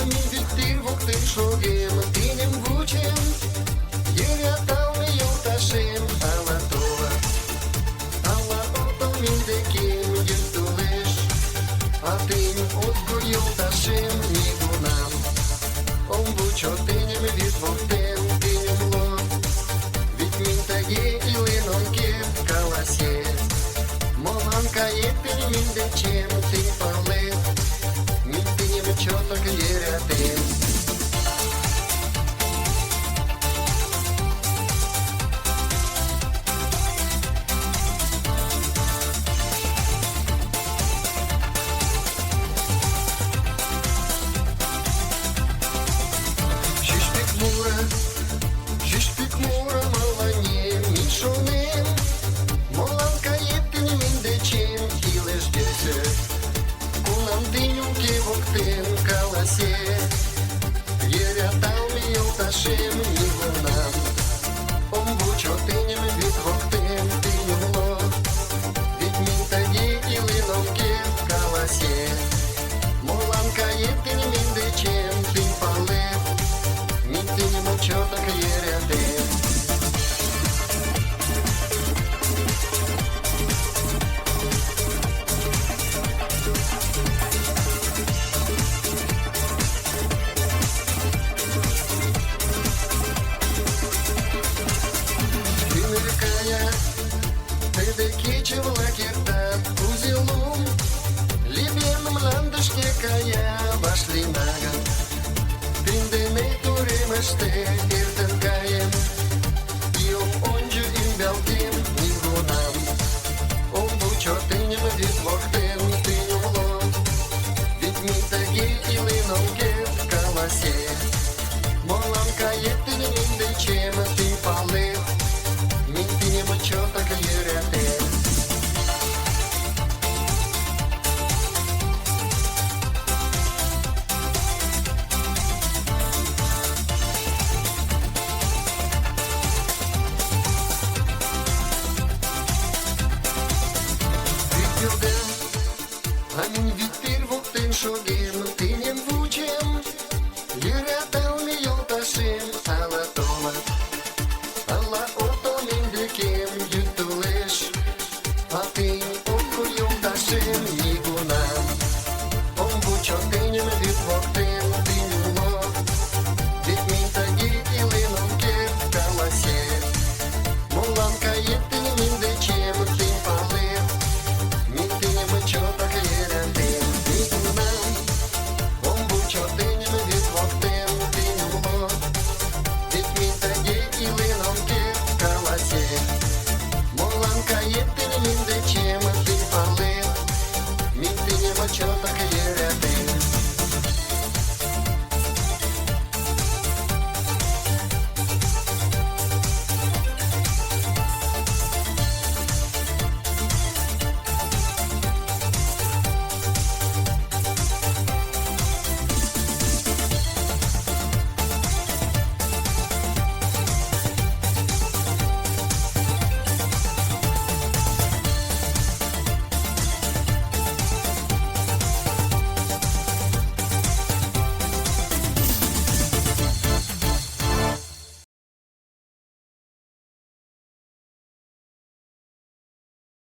Amin vittir voktin shogim, tinim vuchem, Yeria talmi yotashim, ala tova, ala otomin dekim yutulish, Atin otko yotashim nigunam, Ombucho tinim vit voktin, tinim lo, Vit mintage ilinonke kalase, Molanka yepin min dechem, tin palet, Чёток ерятин. Шишпик мура малане мишунин, Моланка епин миндечим илеш десет. Кунам дынюки воктин каласе, Yeria talmi yotashim nigunam, Ombucho tinim vit voktин tinim lo, Vit mintage ilinonke kalaсе, Molanka epin mindechem tin palet, Min tinim chotak yeriatin. Кичевла киртат узелум, Либерном ландышке кая вашли нага, Пиндеме туремыште иртен каем, Иом онжу имбялтим нигунам, Омбучо тынем вит воктен тынем ло, Вит минтаге илинонке каласе, Моланка еттин миндечем тын палет, Min tinim чёток ерятин. Amin vittir voktin shogim, tinim vuchem, Yeria talmi yotashim, ala tova, ala otomin dekim yutulish, Atin otko yotashim nigunam, Ombucho tinim vit voktin tinim lo, Vit mintage ilinonke kalase, Molanka epin mindechem tin palet, Min tinim chotak yeriatin nigunam, Ombucho tinim vit voktin tinim lo, Vit mintage ilinonke kalase, Molanka epin